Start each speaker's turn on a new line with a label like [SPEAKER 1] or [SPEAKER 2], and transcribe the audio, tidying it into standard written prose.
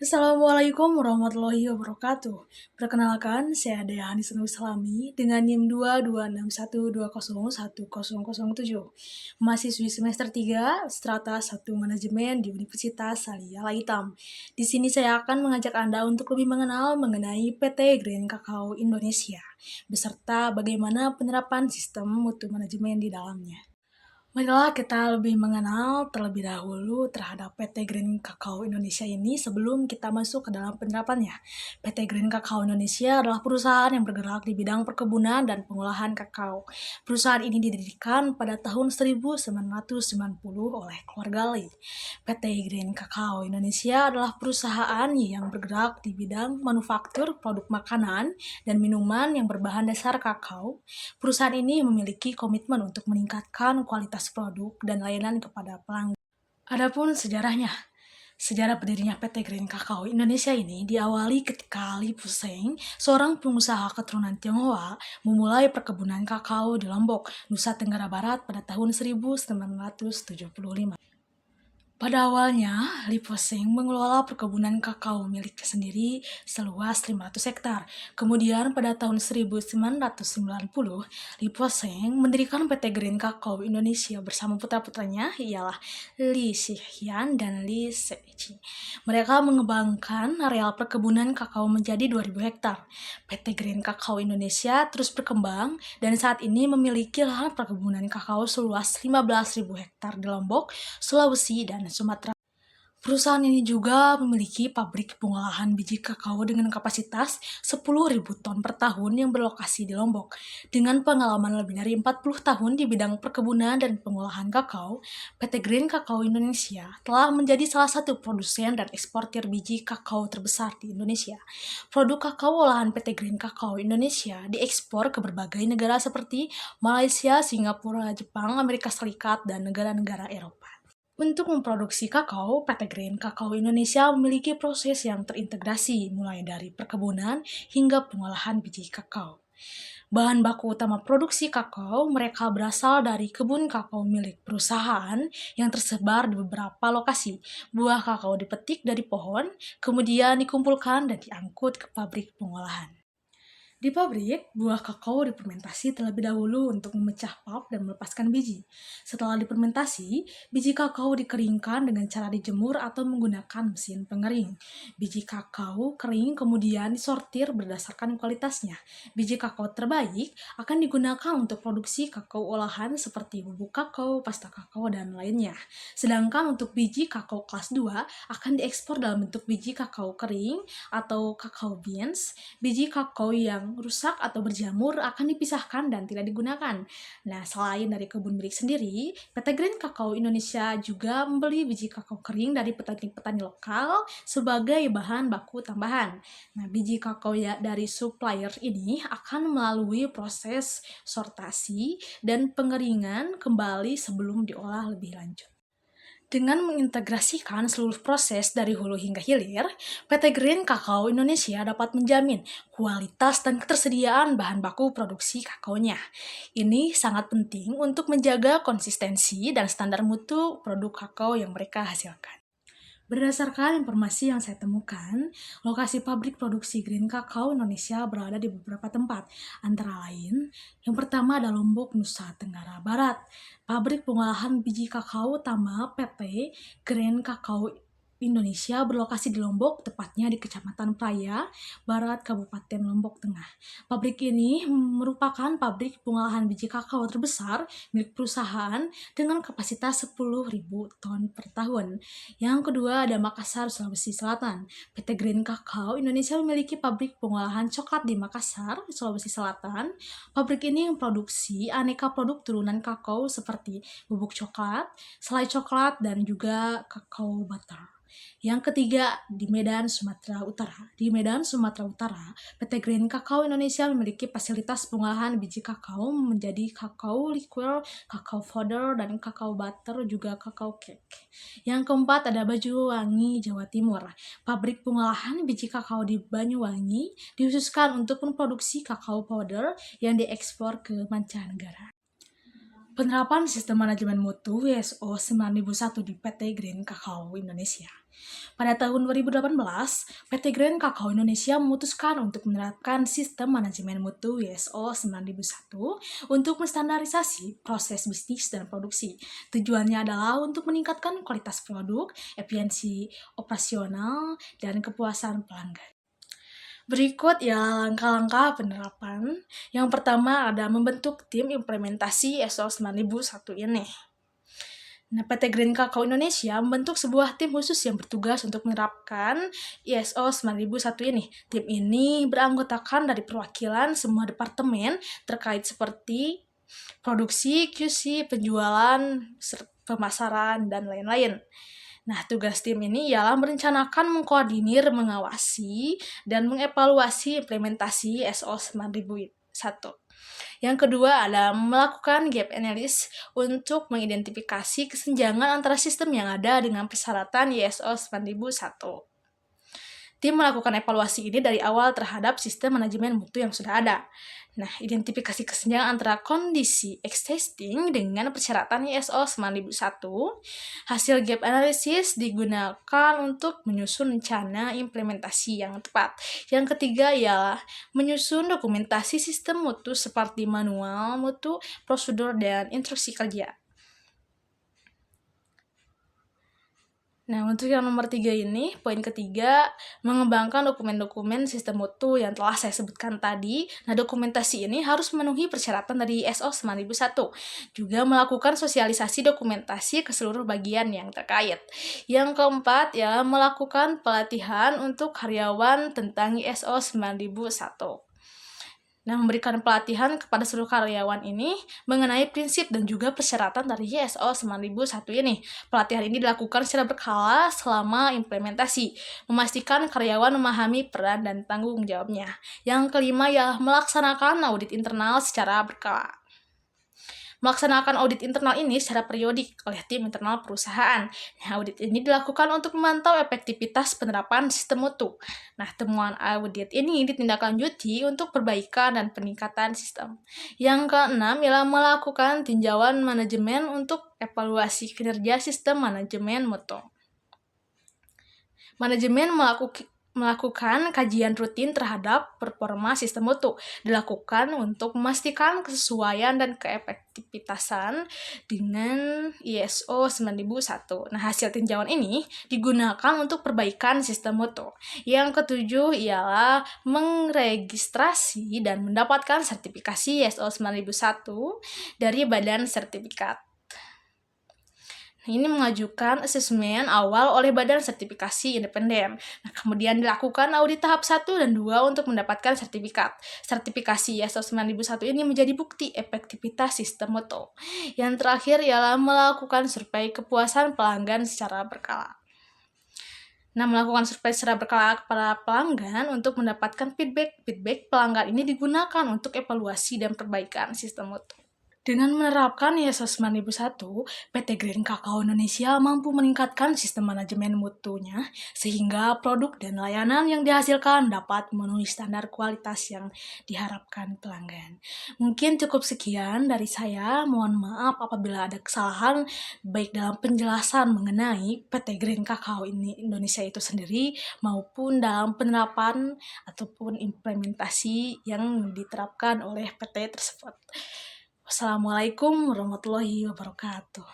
[SPEAKER 1] Assalamualaikum warahmatullahi wabarakatuh. Perkenalkan, saya Dea Hanisanu Islami dengan NIM 22612010007. Mahasiswi semester 3, Strata 1 Manajemen di Universitas Salia Hitam. Di sini saya akan mengajak Anda untuk lebih mengenal mengenai PT Green Kakao Indonesia, beserta bagaimana penerapan sistem mutu manajemen di dalamnya. Marilah kita lebih mengenal terlebih dahulu terhadap PT Green Kakao Indonesia ini sebelum kita masuk ke dalam penerapannya. PT Green Kakao Indonesia adalah perusahaan yang bergerak di bidang perkebunan dan pengolahan kakao. Perusahaan ini didirikan pada tahun 1990 oleh keluarga Lee. PT Green Kakao Indonesia adalah perusahaan yang bergerak di bidang manufaktur produk makanan dan minuman yang berbahan dasar kakao. Perusahaan ini memiliki komitmen untuk meningkatkan kualitas produk dan layanan kepada pelanggan. Adapun sejarahnya, sejarah berdirinya PT Green Kakao Indonesia ini diawali ketika Li Puseng, seorang pengusaha keturunan Tionghoa, memulai perkebunan kakao di Lombok, Nusa Tenggara Barat pada tahun 1975. Pada awalnya, Li Puseng mengelola perkebunan kakao miliknya sendiri seluas 500 hektar. Kemudian pada tahun 1990, Li Puseng mendirikan PT Green Kakao Indonesia bersama putra-putranya ialah Li Xihian dan Li Seqi. Mereka mengembangkan areal perkebunan kakao menjadi 2.000 hektar. PT Green Kakao Indonesia terus berkembang dan saat ini memiliki lahan perkebunan kakao seluas 15.000 hektar di Lombok, Sulawesi, dan Sumatera. Perusahaan ini juga memiliki pabrik pengolahan biji kakao dengan kapasitas 10.000 ton per tahun yang berlokasi di Lombok. Dengan pengalaman lebih dari 40 tahun di bidang perkebunan dan pengolahan kakao, PT Green Kakao Indonesia telah menjadi salah satu produsen dan eksportir biji kakao terbesar di Indonesia. Produk kakao olahan PT Green Kakao Indonesia diekspor ke berbagai negara seperti Malaysia, Singapura, Jepang, Amerika Serikat, dan negara-negara Eropa. Untuk memproduksi kakao, PT Green Kakao Indonesia memiliki proses yang terintegrasi mulai dari perkebunan hingga pengolahan biji kakao. Bahan baku utama produksi kakao mereka berasal dari kebun kakao milik perusahaan yang tersebar di beberapa lokasi. Buah kakao dipetik dari pohon, kemudian dikumpulkan dan diangkut ke pabrik pengolahan. Di pabrik, buah kakao difermentasi terlebih dahulu untuk memecah pulp dan melepaskan biji. Setelah difermentasi, biji kakao dikeringkan dengan cara dijemur atau menggunakan mesin pengering. Biji kakao kering kemudian disortir berdasarkan kualitasnya. Biji kakao terbaik akan digunakan untuk produksi kakao olahan seperti bubuk kakao, pasta kakao, dan lainnya. Sedangkan untuk biji kakao kelas 2 akan diekspor dalam bentuk biji kakao kering atau kakao beans. Biji kakao yang rusak atau berjamur akan dipisahkan dan tidak digunakan. Nah, selain dari kebun milik sendiri, PT Green Kakao Indonesia juga membeli biji kakao kering dari petani-petani lokal sebagai bahan baku tambahan. Nah, biji kakao dari supplier ini akan melalui proses sortasi dan pengeringan kembali sebelum diolah lebih lanjut. Dengan mengintegrasikan seluruh proses dari hulu hingga hilir, PT Green Kakao Indonesia dapat menjamin kualitas dan ketersediaan bahan baku produksi kakaonya. Ini sangat penting untuk menjaga konsistensi dan standar mutu produk kakao yang mereka hasilkan. Berdasarkan informasi yang saya temukan, lokasi pabrik produksi Green Kakao Indonesia berada di beberapa tempat, antara lain, yang pertama ada Lombok, Nusa Tenggara Barat. Pabrik pengolahan biji kakao utama PT Green Kakao Indonesia berlokasi di Lombok, tepatnya di Kecamatan Praya, Barat, Kabupaten Lombok Tengah. Pabrik ini merupakan pabrik pengolahan biji kakao terbesar milik perusahaan dengan kapasitas 10.000 ton per tahun. Yang kedua ada Makassar, Sulawesi Selatan. PT Green Kakao Indonesia memiliki pabrik pengolahan coklat di Makassar, Sulawesi Selatan. Pabrik ini memproduksi aneka produk turunan kakao seperti bubuk coklat, selai coklat, dan juga kakao butter. Yang ketiga, di Medan, Sumatera Utara. Di Medan, Sumatera Utara, PT Green Kakao Indonesia memiliki fasilitas pengolahan biji kakao menjadi kakao liqueur, kakao powder, dan kakao butter, juga kakao cake. Yang keempat ada Banyuwangi, Jawa Timur. Pabrik pengolahan biji kakao di Banyuwangi dikhususkan untuk memproduksi kakao powder yang diekspor ke mancanegara. Penerapan Sistem Manajemen Mutu WSO 9001 di PT Grain Kakao Indonesia. Pada tahun 2018, PT Grain Kakao Indonesia memutuskan untuk menerapkan Sistem Manajemen Mutu WSO 9001 untuk menstandarisasi proses bisnis dan produksi. Tujuannya adalah untuk meningkatkan kualitas produk, efisiensi operasional, dan kepuasan pelanggan. Berikut ya langkah-langkah penerapan. Yang pertama ada membentuk tim implementasi ISO 9001 ini. Nah, PT Grain Kakao Indonesia membentuk sebuah tim khusus yang bertugas untuk menerapkan ISO 9001 ini. Tim ini beranggotakan dari perwakilan semua departemen terkait seperti produksi, QC, penjualan, pemasaran, dan lain-lain. Nah, tugas tim ini ialah merencanakan, mengkoordinir, mengawasi, dan mengevaluasi implementasi ISO 9001. Yang kedua adalah melakukan gap analysis untuk mengidentifikasi kesenjangan antara sistem yang ada dengan persyaratan ISO 9001. Tim melakukan evaluasi ini dari awal terhadap sistem manajemen mutu yang sudah ada. Nah, identifikasi kesenjangan antara kondisi existing dengan persyaratan ISO 9001. Hasil gap analysis digunakan untuk menyusun rencana implementasi yang tepat. Yang ketiga ialah menyusun dokumentasi sistem mutu seperti manual mutu, prosedur, dan instruksi kerja. Nah, untuk yang nomor 3 ini, poin ketiga, mengembangkan dokumen-dokumen sistem mutu yang telah saya sebutkan tadi. Nah, dokumentasi ini harus memenuhi persyaratan dari ISO 9001. Juga melakukan sosialisasi dokumentasi ke seluruh bagian yang terkait. Yang keempat, ya melakukan pelatihan untuk karyawan tentang ISO 9001. Nah, memberikan pelatihan kepada seluruh karyawan ini mengenai prinsip dan juga persyaratan dari ISO 9001 ini. Pelatihan ini dilakukan secara berkala selama implementasi, memastikan karyawan memahami peran dan tanggung jawabnya. Yang kelima ialah melaksanakan audit internal secara berkala. Melaksanakan audit internal ini secara periodik oleh tim internal perusahaan. Nah, audit ini dilakukan untuk memantau efektivitas penerapan sistem mutu. Nah, temuan audit ini ditindaklanjuti untuk perbaikan dan peningkatan sistem. Yang keenam ialah melakukan tinjauan manajemen untuk evaluasi kinerja sistem manajemen mutu. Manajemen melakukan kajian rutin terhadap performa sistem mutu. Dilakukan untuk memastikan kesesuaian dan keefektivitasan dengan ISO 9001. Nah, hasil tinjauan ini digunakan untuk perbaikan sistem mutu. Yang ketujuh ialah meregistrasi dan mendapatkan sertifikasi ISO 9001 dari Badan Sertifikat. Ini mengajukan asesmen awal oleh Badan Sertifikasi Independen. Nah, kemudian dilakukan audit tahap 1 dan 2 untuk mendapatkan sertifikat. Sertifikasi ISO 9001 ini menjadi bukti efektivitas sistem mutu. Yang terakhir ialah melakukan survei kepuasan pelanggan secara berkala. Nah, melakukan survei secara berkala kepada pelanggan untuk mendapatkan feedback. Feedback pelanggan ini digunakan untuk evaluasi dan perbaikan sistem mutu. Dengan menerapkan ISO 9001, PT Grain Kakao Indonesia mampu meningkatkan sistem manajemen mutunya sehingga produk dan layanan yang dihasilkan dapat memenuhi standar kualitas yang diharapkan pelanggan. Mungkin cukup sekian dari saya. Mohon maaf apabila ada kesalahan baik dalam penjelasan mengenai PT Grain Kakao Indonesia itu sendiri maupun dalam penerapan ataupun implementasi yang diterapkan oleh PT tersebut. Wassalamualaikum warahmatullahi wabarakatuh.